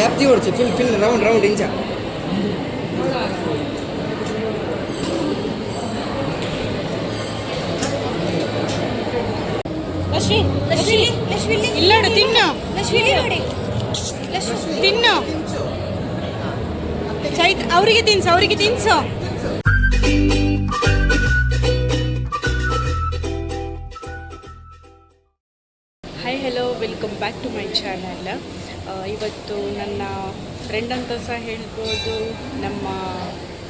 Gap ದಿ ಓಡಿಸಿ ಫಿಲ್ ರೌಂಡ್ ಇಂಚ ಇಲ್ಲ ತಿನ್ನು ತಿನ್ನು ಚೈತ್ರ ಅವರಿಗೆ ತಿನ್ಸು hi hello welcome back to my channel. ಇವತ್ತು ನನ್ನ ಫ್ರೆಂಡ್ ಅಂತ ಸಹ ಹೇಳ್ಬೋದು, ನಮ್ಮ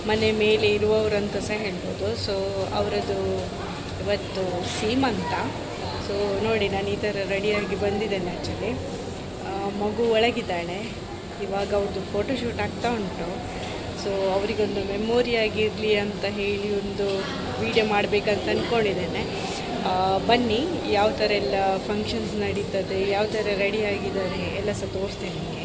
ಮನೆ ಮೇಲೆ ಇರುವವರಂತ ಸಹ ಹೇಳ್ಬೋದು. ಸೊ ಅವರದ್ದು ಇವತ್ತು ಸೀಮಂತ. ಸೊ ನೋಡಿ, ನಾನು ಈ ಥರ ರೆಡಿಯಾಗಿ ಬಂದಿದ್ದೇನೆ. ಆ್ಯಕ್ಚುಲಿ ಮಗು ಒಳಗಿದ್ದಾಳೆ. ಇವಾಗ ಅವ್ರದ್ದು ಫೋಟೋಶೂಟ್ ಆಗ್ತಾ ಉಂಟು. ಸೊ ಅವರಿಗೊಂದು ಮೆಮೊರಿ ಆಗಿರಲಿ ಅಂತ ಹೇಳಿ ಒಂದು ವಿಡಿಯೋ ಮಾಡಬೇಕಂತ ಅಂದ್ಕೊಂಡಿದ್ದೇನೆ. ಬನ್ನಿ, ಯಾವ ಥರ ಎಲ್ಲ ಫಂಕ್ಷನ್ಸ್ ನಡೀತದೆ, ಯಾವ ಥರ ರೆಡಿ ಆಗಿದ್ದಾರೆ ಎಲ್ಲ ಸಹ ತೋರಿಸ್ತೇನೆ ನಿಮಗೆ.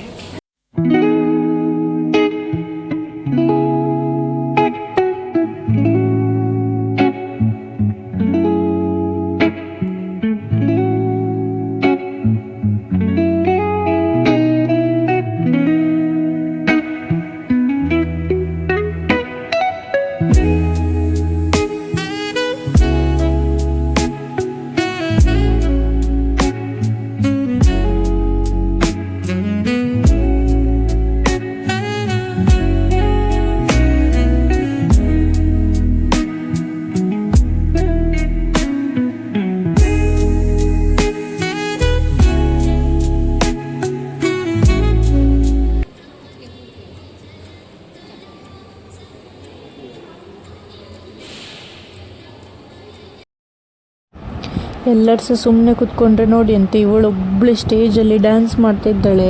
ಎಲ್ಲರೂ ಸಹ ಸುಮ್ಮನೆ ಕೂತ್ಕೊಂಡ್ರೆ ನೋಡಿ ಅಂತ ಇವಳೊಬ್ಬಳು ಸ್ಟೇಜಲ್ಲಿ ಡ್ಯಾನ್ಸ್ ಮಾಡ್ತಿದ್ದಾಳೆ.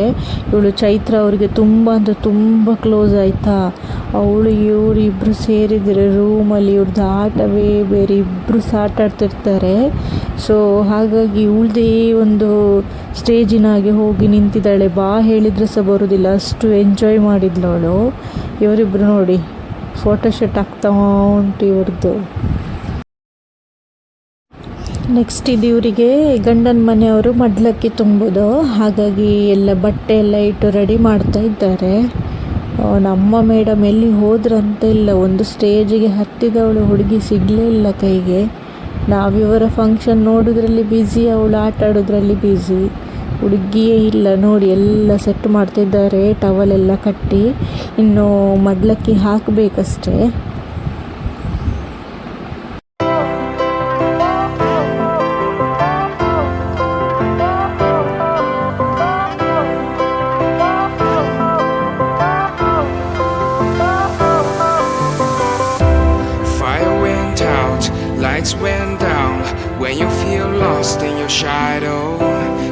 ಇವಳು ಚೈತ್ರ ಅವರಿಗೆ ತುಂಬ ಅಂದರೆ ತುಂಬ ಕ್ಲೋಸ್ ಆಯಿತಾ. ಅವಳು ಇವರು ಇಬ್ಬರು ಸೇರಿದರೆ ರೂಮಲ್ಲಿ ಇವ್ರದ್ದು ಆಟವೇ ಬೇರೆ, ಇಬ್ಬರು ಸಹ ಆಟ ಆಡ್ತಿರ್ತಾರೆ. ಸೊ ಹಾಗಾಗಿ ಇವಳದೇ ಒಂದು ಸ್ಟೇಜಿನ ಹಾಗೆ ಹೋಗಿ ನಿಂತಿದ್ದಾಳೆ. ಬಾ ಹೇಳಿದರೆ ಸಹ ಬರೋದಿಲ್ಲ, ಅಷ್ಟು ಎಂಜಾಯ್ ಮಾಡಿದ್ಲು ಅವಳು. ಇವರಿಬ್ಬರು ನೋಡಿ ಫೋಟೋಶೂಟ್ ಆಗ್ತಾ ಉಂಟು ಇವ್ರದ್ದು. ನೆಕ್ಸ್ಟ್ ಇದು ಇವರಿಗೆ ಗಂಡನ ಮನೆಯವರು ಮಡ್ಲಕ್ಕಿ ತುಂಬೋದು, ಹಾಗಾಗಿ ಎಲ್ಲ ಬಟ್ಟೆ ಎಲ್ಲ ಇಟ್ಟು ರೆಡಿ ಮಾಡ್ತಾ ಇದ್ದಾರೆ. ನಮ್ಮ ಮೇಡಮ್ ಎಲ್ಲಿ ಹೋದ್ರಂತ ಇಲ್ಲ, ಒಂದು ಸ್ಟೇಜಿಗೆ ಹತ್ತಿದವಳು ಹುಡುಗಿ ಸಿಗಲೇ ಇಲ್ಲ ಕೈಗೆ. ನಾವಿವರ ಫಂಕ್ಷನ್ ನೋಡೋದ್ರಲ್ಲಿ ಬ್ಯುಸಿ, ಅವಳು ಆಟ ಆಡೋದ್ರಲ್ಲಿ ಬ್ಯುಸಿ. ಹುಡುಗಿಯೇ ಇಲ್ಲ ನೋಡಿ, ಎಲ್ಲ ಸೆಟ್ ಮಾಡ್ತಿದ್ದಾರೆ ಟವಲೆಲ್ಲ ಕಟ್ಟಿ. ಇನ್ನು ಮಡ್ಲಕ್ಕಿ ಹಾಕಬೇಕಷ್ಟೇ. Lights went down when you feel lost in your shadow.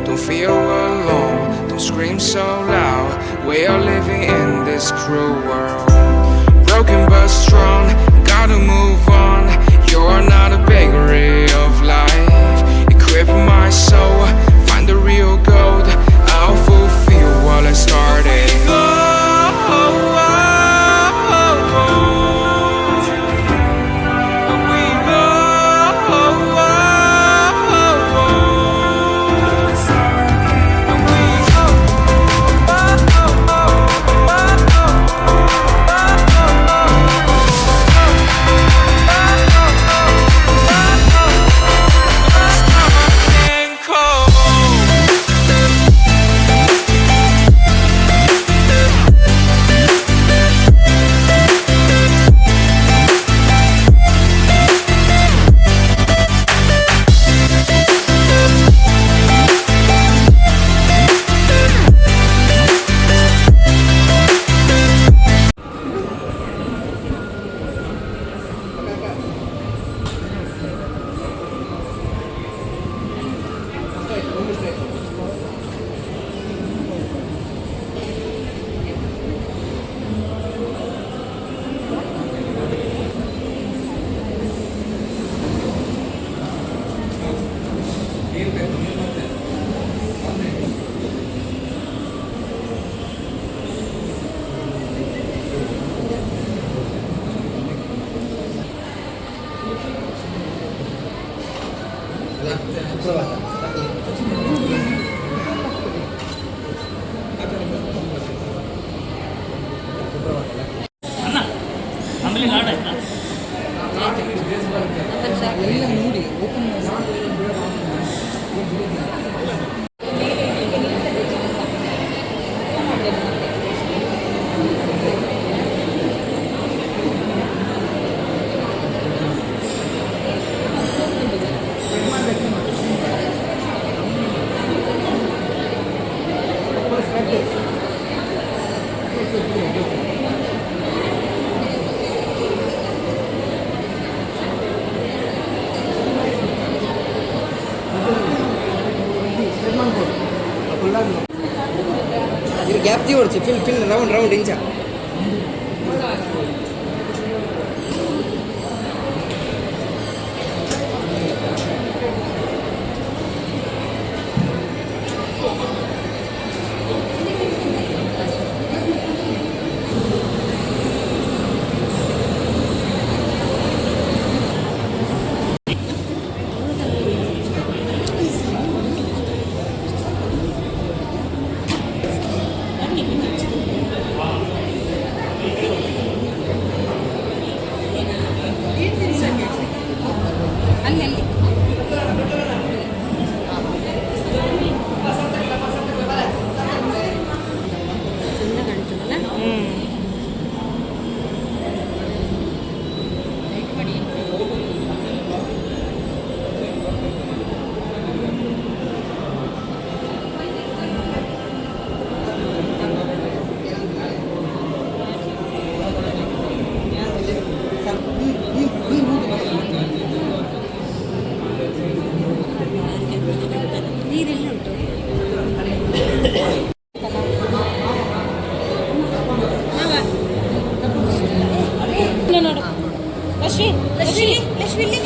Don't feel alone, don't scream so loud. We are living in this cruel world. Broken but strong, gotta move on. You're not a bakery of life. Equip my soul, find the real gold. I'll fulfill what I started. ఇది gap తీయవచ్చు fill round ఇంచా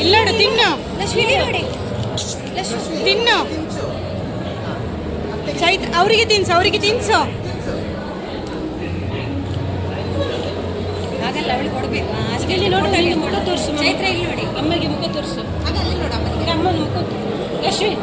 ಇಲ್ಲೋಡು ತಿನ್ನು ತಿನ್ನು ಚೈತ್ರ ಅವರಿಗೆ ತಿನ್ಸು ಹಾಗಲ್ಲ ಅವಳು ಕೊಡಬೇಕು ಇಲ್ಲಿ ನೋಡು ಅಲ್ಲಿ ಮುಖ ತೋರಿಸು ಚೈತ್ರ ಇಲ್ಲಿ ನೋಡಿ ಅಮ್ಮಗೆ ಮುಖ ತೋರಿಸು ಅಲ್ಲಿ ನೋಡು ಅಮ್ಮನ ಮುಖ ಯಶ್ವಿ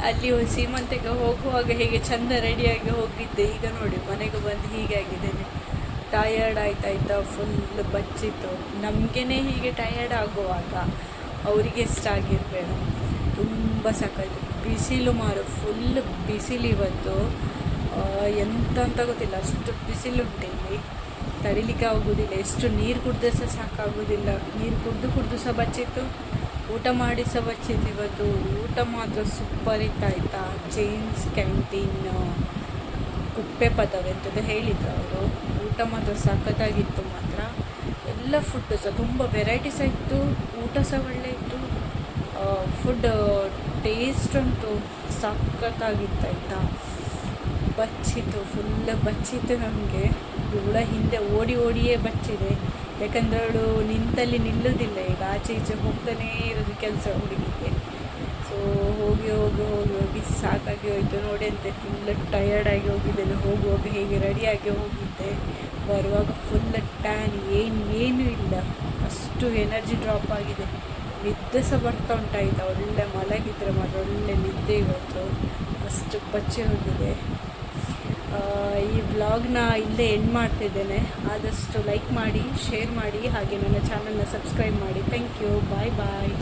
ಅಲ್ಲಿ ಒಂದು ಸೀಮಂತೆಗೆ ಹೋಗುವಾಗ ಹೇಗೆ ಚಂದ ರೆಡಿಯಾಗಿ ಹೋಗಿದ್ದೆ, ಈಗ ನೋಡಿ ಮನೆಗೆ ಬಂದು ಹೀಗಾಗಿದ್ದೇನೆ. Tired ಆಯ್ತಾಯ್ತಾ, full ಬಚ್ಚಿತ್ತು. ನಮಗೇ ಹೀಗೆ ಟಯರ್ಡ್ ಆಗುವಾಗ ಅವರಿಗೆ ಎಷ್ಟಾಗಿರ್ಬೇಡ, ತುಂಬ ಸಾಕಾಯ್ತು. ಬಿಸಿಲು ಫುಲ್ ಬಿಸಿಲು ಇವತ್ತು, ಎಂತ ಅಂತ ಗೊತ್ತಿಲ್ಲ, ಅಷ್ಟು ಬಿಸಿಲುಂಟು ಇಲ್ಲಿ, ತಡಿಲಿಕ್ಕೆ ಆಗೋದಿಲ್ಲ. ಎಷ್ಟು ನೀರು ಕುಡಿದ್ರೆ ಸಹ ಸಾಕಾಗೋದಿಲ್ಲ. ನೀರು ಕುಡಿದು ಸಹ ಬಚ್ಚಿತ್ತು, ಊಟ ಮಾಡಿ ಸಹ ಬಚ್ಚಿತ್ತು. ಇವತ್ತು ಊಟ ಮಾತ್ರ ಸೂಪರ್ ಇತ್ತಾಯ್ತಾ. ಜೈನ್ಸ್ ಕ್ಯಾಂಟೀನ್ ಕುಪ್ಪೆ ಪದವಿ ಅಂತದ್ದು ಹೇಳಿದ್ರು ಅವರು. ಊಟ ಮಾತ್ರ ಸಖತ್ತಾಗಿತ್ತು ಮಾತ್ರ. ಎಲ್ಲ ಫುಡ್ಡು ಸಹ ತುಂಬ ವೆರೈಟೀಸ್ ಇತ್ತು, ಊಟ ಸಹ ಒಳ್ಳೆ ಇತ್ತು. ಫುಡ್ ಟೇಸ್ಟ್ ಅಂತೂ ಸಖತ್ತಾಗಿತ್ತಾಯ್ತಾ. ಬಚ್ಚಿತ್ತು, ಫುಲ್ ಬಚ್ಚಿತ್ತು. ನಮಗೆ ಇವಳ ಹಿಂದೆ ಓಡಿಯೇ ಬಚ್ಚಿದೆ, ಯಾಕಂದರೆ ಅವಳು ನಿಂತಲ್ಲಿ ನಿಲ್ಲೋದಿಲ್ಲ. ಈಗ ಆಚೆ ಈಚೆ ಹೋಗ್ತಾನೇ ಇರೋದು ಕೆಲಸ ಹುಡುಗಿಗೆ. ಸೊ ಹೋಗಿ ಸಾಕಾಗಿ ಹೋಯಿತು. ನೋಡಿ ಅಂತೆ ಫುಲ್ ಟಯರ್ಡಾಗಿ ಹೋಗಿದ್ದೇನೆ. ಹೋಗುವಾಗ ಹೇಗೆ ರೆಡಿಯಾಗಿ ಹೋಗಿದ್ದೆ, ಬರುವಾಗ ಫುಲ್ ಟ್ಯಾನ್, ಏನೂ ಇಲ್ಲ, ಅಷ್ಟು ಎನರ್ಜಿ ಡ್ರಾಪ್ ಆಗಿದೆ. ನಿದ್ದೆ ಸಹ ಬರ್ತಾ ಉಂಟಾಯ್ತು. ಒಳ್ಳೆ ಮಲಗಿದ್ರೆ ಮಾತ್ರ ಒಳ್ಳೆ ನಿದ್ದೆ ಇವತ್ತು, ಅಷ್ಟು ಬಚ್ಚಿ ಹೋಗಿದೆ. ಈ ವ್ಲಾಗ್ನ ಇಲ್ಲೇ ಎಂಡ್ ಮಾಡ್ತಿದ್ದೇನೆ. ಆದಷ್ಟು ಲೈಕ್ ಮಾಡಿ, ಶೇರ್ ಮಾಡಿ, ಹಾಗೆ ನನ್ನ ಚಾನಲ್ನ ಸಬ್ಸ್ಕ್ರೈಬ್ ಮಾಡಿ. Thank you. Bye bye.